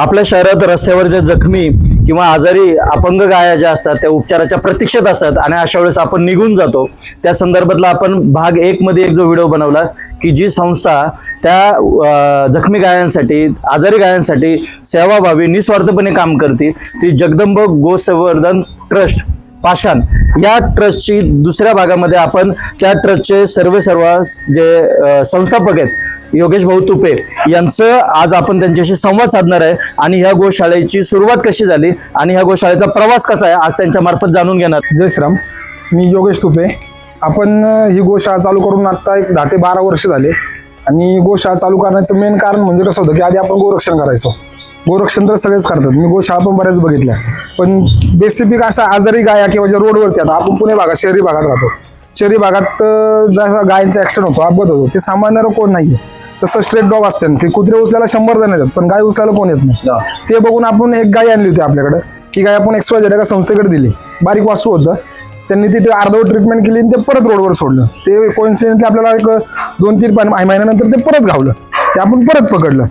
आपल्या शहरात रस्त्यावर ज्या जखमी किंवा आजारी अपंग गाया ज्या असतात त्या उपचाराच्या प्रतीक्षेत असतात आणि अशा वेळेस आपण निघून जातो, त्या संदर्भातला आपण भाग 1 मध्ये एक जो व्हिडिओ बनवला की जी संस्था त्या जखमी गायांसाठी, आजारी गायांसाठी सेवाभावी निस्वार्थपणे काम करते ती जगदंब गोसंवर्धन ट्रस्ट पाषाण या ट्रस्टची दुसऱ्या भागामध्ये आपण त्या ट्रस्टचे सर्व जे संस्थापक आहेत योगेश भाऊ तुपे यांचं आज आपण त्यांच्याशी संवाद साधणार आहे आणि ह्या गोशाळेची सुरुवात कशी झाली आणि ह्या गोशाळेचा प्रवास कसा आहे आज त्यांच्या मार्फत जाणून घेणार. जय श्रीराम, मी योगेश तुपे. आपण ही गोशाळा चालू करून आता एक 10 ते 12 वर्ष झाले आणि गोशाळा चालू करण्याचं मेन कारण म्हणजे कसं होतं की आधी आपण गोरक्षण करायचो. गोरक्षण तर सगळेच करतात, मी गोशाळा पण बऱ्याच बघितल्या, पण बेसिफिक असा आजारी गाया किंवा ज्या रोडवरती, आता आपण पुणे भागात शहरी भागात राहतो, शहरी भागात जसा गायींचा ऍक्सिडेंट होतो, अपघात होतो, ते सांभाळणारं कोण नाहीये. तसं स्ट्रेट डॉग असते की कुत्रे उचलायला 100 जण येतात पण गाय उचलायला कोण येत नाही. ते बघून आपण एक गाय आणली होती आपल्याकडे, की गाय आपण XYZ एका संस्थेकडे दिली. बारीक वासरू होतं, त्यांनी तिथे अर्धवट ट्रीटमेंट केली आणि ते परत रोडवर सोडलं. ते कोइन्सिडेंटली आपल्याला एक 2-3 महिन्यानंतर ते परत घावलं, ते आपण परत पकडलं.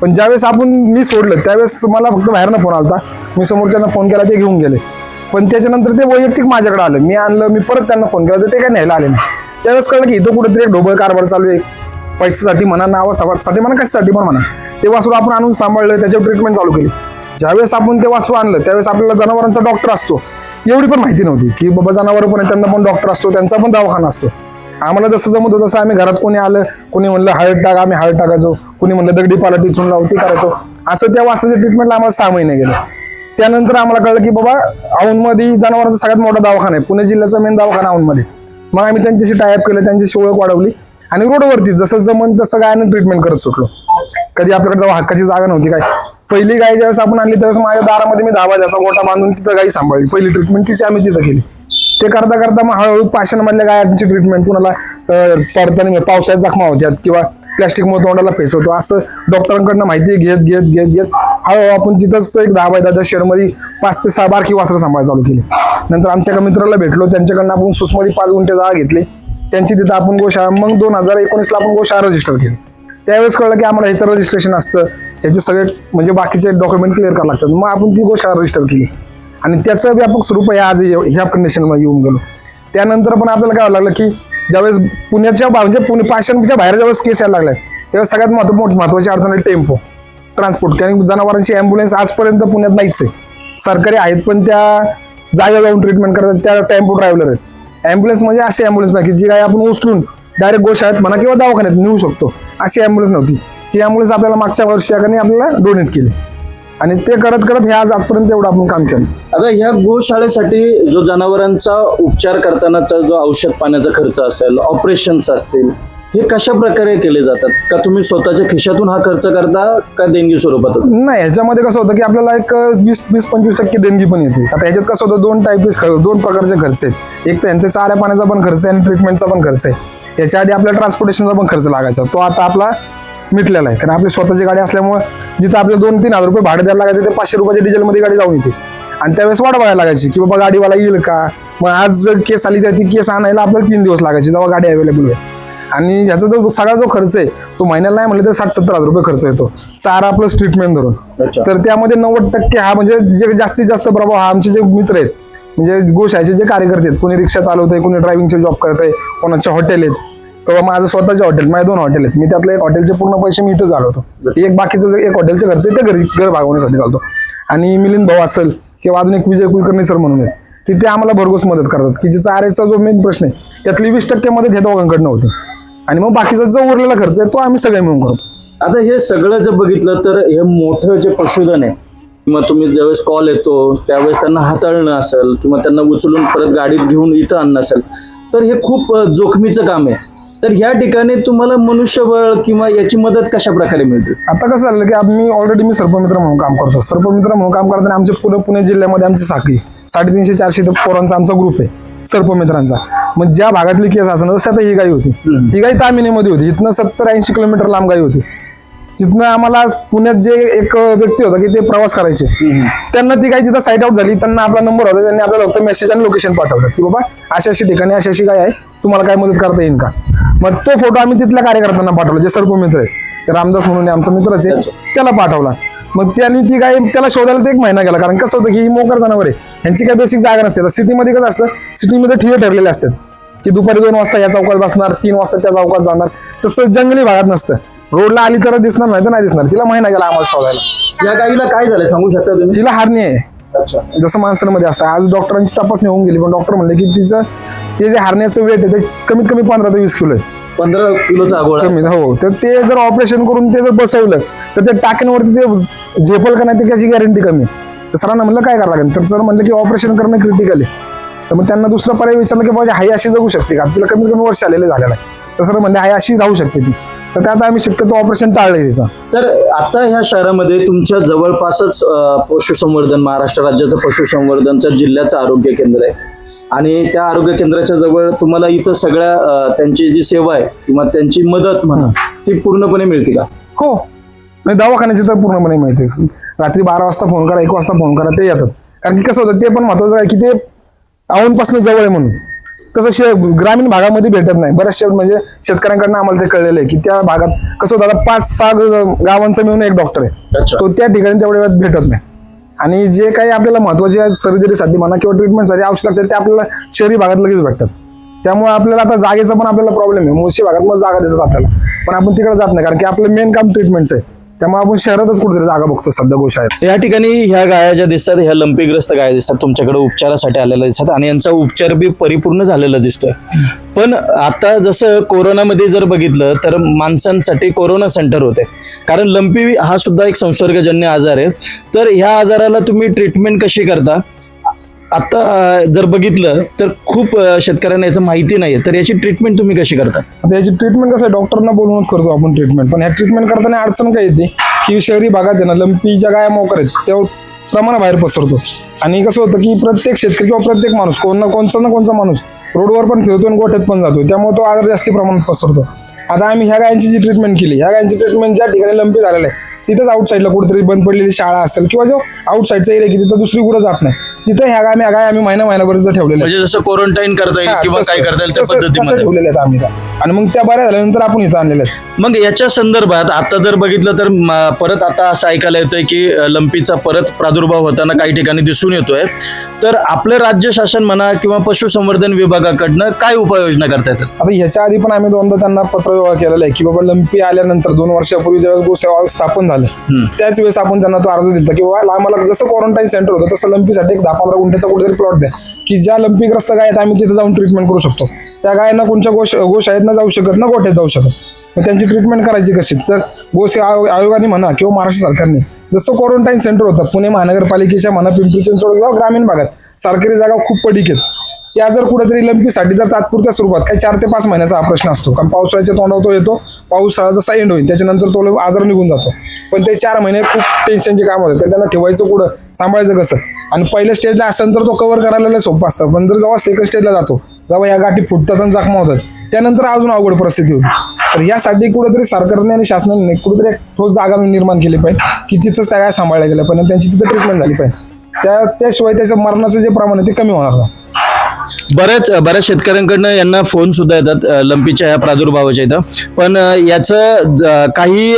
पण ज्यावेळेस मी सोडलं त्यावेळेस मला फक्त बाहेरनं फोन आला, मी समोरच्यांना फोन केला, ते घेऊन गेले. पण त्याच्यानंतर ते वैयक्तिक माझ्याकडे आलं, मी आणलं, मी परत त्यांना फोन केला तर ते काय न्यायला आले नाही. त्यावेळेस कळलं की इथं कुठेतरी एक ढोबळ कारभार चालू आहे, पैशासाठी म्हणा, नावासाठी म्हणा, कशासाठी पण म्हणा. ते वासरू आपण आणून सांभाळलं, त्याच्यावर ट्रीटमेंट चालू केली. ज्यावेळेस आपण ते वासरू आणलं त्यावेळेस आपल्याला जनावरांचा डॉक्टर असतो एवढी पण माहिती नव्हती की बाबा जनावर पण त्यांना पण डॉक्टर असतो, त्यांचा पण दवाखाना असतो. आम्हाला जसं जमत होतं तसं आम्ही घरात कोणी आलं, कोणी म्हणलं हळद टाक, आम्ही हळद टाकायचो, कोणी म्हणलं दगडी पाला टिचून लावू, ते करायचो. असं त्या वासराच्या ट्रीटमेंटला आम्हाला 6 महिने गेले. त्यानंतर आम्हाला कळलं की बाबा औंधमध्ये जनावरांचा सगळ्यात मोठा दवाखाना आहे, पुणे जिल्ह्याचा मेन दवाखाना औंधमध्ये. मग आम्ही त्यांच्याशी टायअप केलं, त्यांच्याशी ओळख वाढवली आणि रोडवरती जसं जमन तसं गायनं ट्रीटमेंट करत सुटलो. कधी आपल्याकडे जाऊ हक्काची जागा नव्हती काय. पहिली गाय ज्यावेळेस आपण आणली त्यावेळेस माझ्या दारामध्ये मी 10 बाजाचा गोटा बांधून तिथं गाई सांभाळली. पहिली ट्रीटमेंट तिची आम्ही तिथं केली. ते करता करता मग हळूहळू पाषाणमधल्या गायांची ट्रीटमेंट, कुणाला पडताना पावसाळ्यात जखमा होत्यात किंवा प्लॅस्टिकमुळे तोंडाला फेस होतो, असं डॉक्टरांकडनं माहिती घेत हळूहळू आपण तिथंच एक 10 बाय 10 शेडमध्ये 5 ते 6 बारकी वासरं सांभाळायला चालू केली. नंतर आमच्या एका मित्राला भेटलो, त्यांच्याकडनं आपण सुसमध्ये 5 गुंठे जागा घेतली, त्यांची तिथं आपण गोशाळा. मग 2019ला आपण गोशाळा रजिस्टर केली. त्यावेळेस कळलं की आम्हाला ह्याचं रजिस्ट्रेशन असतं, ह्याचे सगळे म्हणजे बाकीचे डॉक्युमेंट क्लिअर करावं लागतात. मग आपण ती गोशाळा रजिस्टर केली आणि त्याचं व्यापक स्वरूप आज ह्या कंडिशनमध्ये येऊन गेलो. त्यानंतर पण आपल्याला काय लागलं की ज्यावेळेस पुण्याच्या म्हणजे पुणे पाषाणच्या बाहेर ज्यावेळेस केस यायला लागलाय त्यावेळेस सगळ्यात महत्वाची अडचण आहे टेम्पो ट्रान्सपोर्ट. कारण जनावरांची ॲम्ब्युलन्स आजपर्यंत पुण्यात नाहीच आहे. सरकारी आहेत पण त्या जागा जाऊन ट्रीटमेंट करतात, त्या टेम्पो ड्रायव्हर आहेत. ॲम्ब्युलन्स म्हणजे अशी ॲम्ब्युलन्स नाही की जी काय आपण उचलून डायरेक्ट गोशाळेत म्हणा किंवा दवाखान्यात नेऊ शकतो, अशी ॲम्ब्युलन्स नव्हती. ही ॲम्ब्युलन्स आपल्याला मागच्या वर्षी आपल्याला डोनेट केली आणि ते करत करत हे आज आजपर्यंत एवढं आपण काम केलं. आता ह्या गोशाळेसाठी जो जनावरांचा उपचार करतानाचा जो औषध पाण्याचा खर्च असेल, ऑपरेशन्स असतील, हे कशा प्रकारे केले जातात? का तुम्ही स्वतःच्या खिशातून हा खर्च करता का देणगी स्वरूपात? नाही, ह्याच्यामध्ये कसं होतं की आपल्याला एक 20-25% देणगी पण येते. आता ह्याच्यात कसं होतं, 2 प्रकारचे खर्च आहेत. एक तर यांचे चाऱ्या पाण्याचा पण खर्च आहे आणि ट्रीटमेंटचा पण खर्च आहे. याच्या आधी आपल्याला ट्रान्सपोर्टेशनचा पण खर्च लागायचा, तो आता आपला मिटलेला आहे. कारण आपली स्वतःची गाडी असल्यामुळे जिथं आपल्याला 2-3 हजार रुपये भाडं द्यायला लागायचं ते 500 रुपयाच्या डिझेलमध्ये गाडी जाऊन येते. आणि त्यावेळेस वाट बघायला लागायची की बाबा गाडीवाला येईल का. मग आज जर केस आली तर ती केस आणायला आपल्याला 3 दिवस लागायचे जेव्हा गाडी अवेलेबल आहे. आणि ह्याचा जो सगळा जो खर्च आहे तो महिन्याला नाही म्हणलं तर 60-70 हजार रुपये खर्च येतो, चारा प्लस ट्रीटमेंट धरून. तर त्यामध्ये 90% हा म्हणजे जे जास्तीत जास्त प्रभाव हा आमचे जे मित्र आहेत, म्हणजे गोशाळेचे जे कार्यकर्ते आहेत, कोणी रिक्षा चालवत आहे, कोणी ड्रायव्हिंगचे जॉब करत आहे, कोणाचे हॉटेल आहेत किंवा माझं स्वतःचे हॉटेल, माझे 2 हॉटेल आहेत. मी त्यातलं एक हॉटेलचे पूर्ण पैसे मी इथं चालवतो, एक बाकीचं एक हॉटेलचे खर्च आहे ते घर भागवण्यासाठी चालतो. आणि मिलिंद भाऊ असेल किंवा अजून एक विजय कुलकर्णी सर म्हणून आहेत की ते आम्हाला भरघोस मदत करतात, की जिचा चाऱ्याचा जो मेन प्रश्न आहे त्यातली 20% मदत ह्या दोघांकडनं होती आणि मग बाकीचा जो उरलेला खर्च आहे तो आम्ही सगळे मिळून करतो. आता हे सगळं जर बघितलं तर हे मोठं जे पशुधन आहे किंवा तुम्ही ज्यावेळेस कॉल येतो त्यावेळेस त्यांना हाताळणं असेल किंवा त्यांना उचलून परत गाडीत घेऊन इथं आणणं असेल तर हे खूप जोखमीचं काम आहे. तर ह्या ठिकाणी तुम्हाला मनुष्यबळ किंवा याची मदत कशा प्रकारे मिळते? आता कसं झालं की मी सर्पमित्र म्हणून काम करतो. सर्पमित्र म्हणून काम करताना आमच्या पुणे जिल्ह्यामध्ये आमची साखळी 350-400 पोरांचा आमचा ग्रुप आहे सर्पमित्रांचा. मग ज्या भागातली केस असणार तसं आता ही गाई होती, ही गाई तामिनीमध्ये होती, इथनं 70-80 किलोमीटर लांब गाई होती. तिथनं आम्हाला पुण्यात जे एक व्यक्ती होता की ते प्रवास करायचे, त्यांना ती गाय तिथं साईट आउट झाली, त्यांना आपला नंबर होता, त्यांनी आपल्याला फक्त मेसेज आणि लोकेशन पाठवलं की बाबा अशी ठिकाणी अशी गाय आहे, तुम्हाला काय मदत करता येईल का. मग तो फोटो आम्ही तिथल्या कार्यकर्त्यांना पाठवला, जे सर्पमित्र आहे, रामदास म्हणून आमचा मित्रच आहे, त्याला पाठवला. मग त्यांनी ती गाय त्याला शोधायला ते 1 महिना गेला. कारण कसं होतं की ही मोकार जनावर आहे, यांची काही बेसिक जागा नसते. सिटीमध्ये कसं असतं, सिटीमध्ये ठिये ठरलेले असतात की दुपारी 2 वाजता या चौकात बसणार, 3 वाजता त्या चौकात जाणार. तसं जंगली भागात नसतं. रोडला आली तर दिसणार, नाही तर नाही दिसणार. तिला महिना गेला आम्हाला शोधायला. या गाईला काय झालं सांगू शकता तुम्ही? तिला हार्निया आहे, अच्छा. जसं माणसांमध्ये असतं. आज डॉक्टरांची तपासणी होऊन गेली, पण डॉक्टर म्हणले की तिचं ते जे हार्नियाचं वेट आहे ते कमीत कमी 15 ते 20 किलो आहे. 15 किलोचा गोळा. कमी, हो. तर ते जर ऑपरेशन करून ते जर बसवलं तर ते टाक्यांवरती ते झेपल का नाही ते त्याची गॅरंटी कमी आहे. तर सरांना म्हणलं काय करावं लागेल, तर सर म्हणलं की ऑपरेशन करणं क्रिटिकल आहे. तर मग त्यांना दुसरा पर्याय विचारलं की बाबा हाई अशी जगू शकते का, तिला कमीत कमी वर्ष आलेलं झालेलं आहे. तर सर म्हणले हाई अशी राहू शकते ती. तर त्यात आम्ही शक्यतो ऑपरेशन टाळलंय तिचं. तर आता ह्या शहरामध्ये तुमच्या जवळपासच पशुसंवर्धन, महाराष्ट्र राज्याचं पशुसंवर्धनचं जिल्ह्याचं आरोग्य केंद्र आहे आणि त्या आरोग्य केंद्राच्या जवळ तुम्हाला इथं सगळ्या त्यांची जी सेवा आहे किंवा त्यांची मदत म्हणा ती पूर्णपणे मिळते का? हो, नाही दवाखान्याची तर पूर्णपणे माहिती आहे. रात्री 12 वाजता फोन करा, 1 वाजता फोन करा, ते येतात. कारण की कसं होतं, ते पण महत्वाचं आहे की ते औंधपासून जवळ आहे म्हणून. तसं ग्रामीण भागामध्ये भेटत नाही. बऱ्याचशा म्हणजे शेतकऱ्यांकडनं आम्हाला ते कळलेलं आहे की त्या भागात कसं होतं, आता 5-6 गावांचा मिळून 1 डॉक्टर आहे, अच्छा. तो त्या ठिकाणी तेवढ्या वेळात भेटत नाही. आणि जे काही आपल्याला महत्वाचे सर्जरीसाठी म्हणा किंवा ट्रीटमेंटसाठी औषध लागतात ते आपल्याला शहरी भागात लगेच भेटतात. त्यामुळे आपल्याला आता जागेचा पण आपल्याला प्रॉब्लेम आहे. मुळशी भागात मग जागा देतात आपल्याला, पण आपण तिकडे जात नाही कारण की आपलं मेन काम ट्रीटमेंटचं आहे. त्यामुळे आपण शहरातच कुठेतरी जागा बघतो सध्या गोशाळेत. या ठिकाणी ह्या गाया ज्या दिसतात, ह्या लंपीग्रस्त गाया दिसतात, तुमच्याकडे उपचारासाठी आलेल्या दिसतात आणि यांचा उपचार बी परिपूर्ण झालेला दिसतोय. पण आता जसं कोरोनामध्ये जर बघितलं तर माणसांसाठी कोरोना सेंटर होते, कारण लंपी हा सुद्धा एक संसर्गजन्य आजार आहे. तर ह्या आजाराला तुम्ही ट्रीटमेंट कशी करता? आता जर बघितलं तर खूप शेतकऱ्यांना याचं माहिती नाही, तर याची ट्रीटमेंट तुम्ही कशी करता? आता याची ट्रीटमेंट कसं आहे, डॉक्टरना बोलूनच करतो आपण ट्रीटमेंट. पण ह्या ट्रीटमेंट करताना अडचण काय येते की शहरी भागात आहे ना, लंपीच्या गाया मोकर आहेत तेव्हा प्रमाणाबाहेर पसरतो. आणि कसं होतं की प्रत्येक शेतकरी किंवा प्रत्येक माणूस कोणचा माणूस रोडवर पण फिरतो आणि गोठ्यात पण जातो, त्यामुळे तो आजार जास्ती प्रमाणात पसरतो. आता आम्ही ह्या गायांची जी ट्रीटमेंट केली, ह्या गायांची ट्रीटमेंट ज्या ठिकाणी लंपी झालेलं आहे तिथंच आउटसाईडला कुठेतरी बंद पडलेली शाळा असेल किंवा जो आउटसाईडचा एरिया की तिथं दुसरी कुठं जात नाही, तिथं ह्या गाय आम्ही महिनाभर ठेवलेले म्हणजे जसं क्वारंटाईन करता येईल किंवा काय करता येईल त्या पद्धतीमध्ये ठेवलेले आहेत आम्ही त्या. आणि मग त्या बऱ्या झाल्यानंतर आपण इथं आणलेले आहेत. मग याच्या संदर्भात आता जर बघितलं तर परत आता असं ऐकायला येतोय की लंपीचा परत प्रादुर्भाव होताना काही ठिकाणी दिसून येतोय. तर आपलं राज्य शासन म्हणा किंवा पशुसंवर्धन विभागाकडनं काय उपाययोजना करता येतात? आता ह्याच्या आधी पण आम्ही 2दा त्यांना पत्रव्यवहार केलेला आहे की बाबा लंपी आल्यानंतर 2 वर्षापूर्वी ज्यावेळेस गोसेवा स्थापन झालं त्याच वेळेस आपण त्यांना तो अर्ज दिला की बाबा आम्हाला जसं क्वारंटाईन सेंटर होतं तसं लंपीसाठी 10-15 गुंठ्याचा कुठेतरी प्लॉट द्या की ज्या लंपीग्रस्त गाय आहेत आम्ही तिथे जाऊन ट्रीटमेंट करू शकतो. त्या गायांना कोणत्या गोशाळेत न जाऊ शकत ना गोठ्यात जाऊ शकत. मग त्यांची ट्रीटमेंट करायची कशी, तर गोसेवा आयोगाने म्हणा किंवा महाराष्ट्र सरकारने जसं क्वारंटाईन सेंटर होतं पुणे महानगरपालिकेच्या म्हणा, पिंपरी चिंचवड किंवा ग्रामीण भागात सरकारी जागा खूप पडीक आहेत, त्या जर कुठेतरी लंपीसाठी जर तात्पुरत्या स्वरूपात काही 4 ते 5 महिन्याचा हा प्रश्न असतो. कारण पावसाळ्याच्या तोंडावर तो येतो, पावसाळा जसा एंड होईल त्याच्यानंतर तो आजार निघून जातो. पण ते 4 महिने खूप टेन्शनचे काम होतं, त्यांना ठेवायचं कुठं, सांभाळायचं कसं. आणि पहिल्या स्टेजला असेल तर तो कव्हर करायला सोपं असतं, पण जर जेव्हा सेकंड स्टेजला जातो, जेव्हा या गाठी फुटतात आणि जखमा होतात त्यानंतर अजून अवघड परिस्थिती होती. तर यासाठी कुठेतरी सरकारने आणि शासनाने कुठेतरी एक ठोस जागा निर्माण केली पाहिजे की तिथं सगळ्या सांभाळल्या गेल्या पाहिजे, त्यांची तिथं ट्रीटमेंट झाली पाहिजे. त्याशिवाय त्याचं मरणाचं जे प्रमाण आहे ते कमी होणार नाही. बऱ्याच शेतकऱ्यांकडनं यांना फोन सुद्धा येतात लंपीच्या ह्या प्रादुर्भावाच्या इथं, पण याचं काही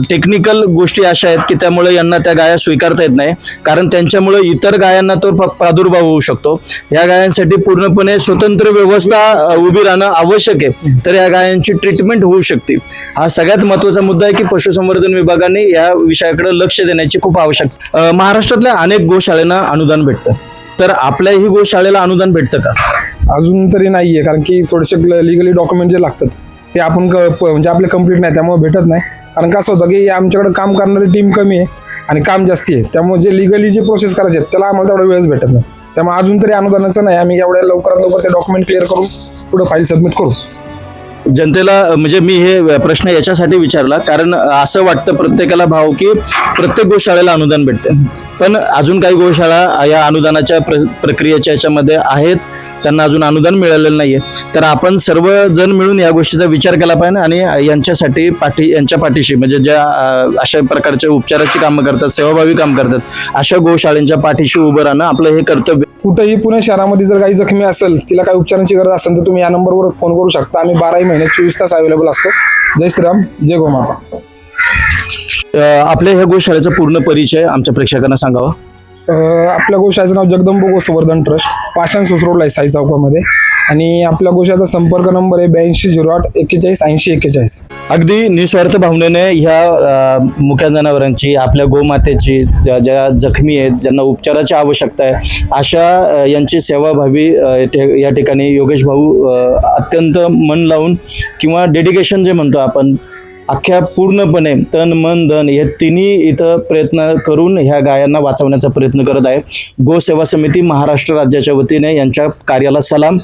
टेक्निकल गोष्टी अशा आहेत की त्यामुळे यांना त्या गाया स्वीकारता येत नाही, कारण त्यांच्यामुळे इतर गायांना तो प्रादुर्भाव होऊ शकतो. या गायांसाठी पूर्णपणे स्वतंत्र व्यवस्था उभी राहणं आवश्यक आहे, तर या गायांची ट्रीटमेंट होऊ शकते. हा सगळ्यात महत्त्वाचा मुद्दा आहे की पशुसंवर्धन विभागाने या विषयाकडे लक्ष देण्याची खूप आवश्यकता. महाराष्ट्रातल्या अनेक गोशाळांना अनुदान भेटतं, तर आपल्याही गोशाळेला अनुदान भेटतं का? अजून तरी नाहीये, कारण की थोडेसे लिगली डॉक्युमेंट जे लागतात ते आपण म्हणजे आपले कम्प्लीट नाही, त्यामुळे भेटत नाही. कारण कसं होतं की आमच्याकडे काम करणारी टीम कमी आहे आणि काम जास्ती आहे, त्यामुळे जे लिगली जे प्रोसेस करायचे आहेत त्याला आम्हाला तेवढा वेळच भेटत नाही. त्यामुळे अजून तरी अनुदानाचं नाही. आम्ही एवढ्या लवकरात लवकर ते डॉक्युमेंट क्लिअर करून पुढे फाईल सबमिट करू. जनतेला म्हणजे मी हे प्रश्न याच्यासाठी विचारला कारण असं वाटतं प्रत्येकाला भाव की प्रत्येक गोशाळेला अनुदान भेटते, पण अजून काही गोशाळा या अनुदानाच्या प्रक्रियेच्या याच्यामध्ये आहेत, त्यांना अजून अनुदान मिळालेलं नाहीये. तर आपण सर्वजण मिळून या गोष्टीचा विचार केला पाहिजे आणि यांच्यासाठी यांच्या पाठीशी म्हणजे ज्या अशा प्रकारच्या उपचाराची कामं करतात, सेवाभावी काम करतात, अशा गोशाळेंच्या पाठीशी उभं राहणं आपलं हे कर्तव्य. कुठेही पुणे शहरामध्ये जर काही जखमी असेल, तिला काही उपचारांची गरज असेल तर तुम्ही या नंबरवर फोन करू शकता. आम्ही 12 महिने 24 तास अवेलेबल असतो. जय श्रीराम, जय गोमाता. आपल्या ह्या गोशाळेचा पूर्ण परिचय आमच्या प्रेक्षकांना सांगावा. आपल्या गोशाळेचं नाव जगदंब गोवर्धन ट्रस्ट, पाषाण रोडला आहे साई चौकामध्ये. आणि आपल्या गोशाळेचा संपर्क नंबर आहे 8208 41 80 41. अगदी निस्वार्थ भावनेने ह्या मुक्या जनावरांची, आपल्या गोमातेची, ज्या जखमी आहेत, ज्यांना उपचाराची आवश्यकता आहे, अशा यांची सेवाभावी या ठिकाणी योगेश भाऊ अत्यंत मन लावून किंवा डेडिकेशन जे म्हणतो आपण, अख्ख्या पूर्णपणे तन मन धन हे तिन्ही इथं प्रयत्न करून ह्या गायांना वाचवण्याचा प्रयत्न करत आहे. गो सेवा समिती महाराष्ट्र राज्याच्या वतीने यांच्या कार्याला सलाम.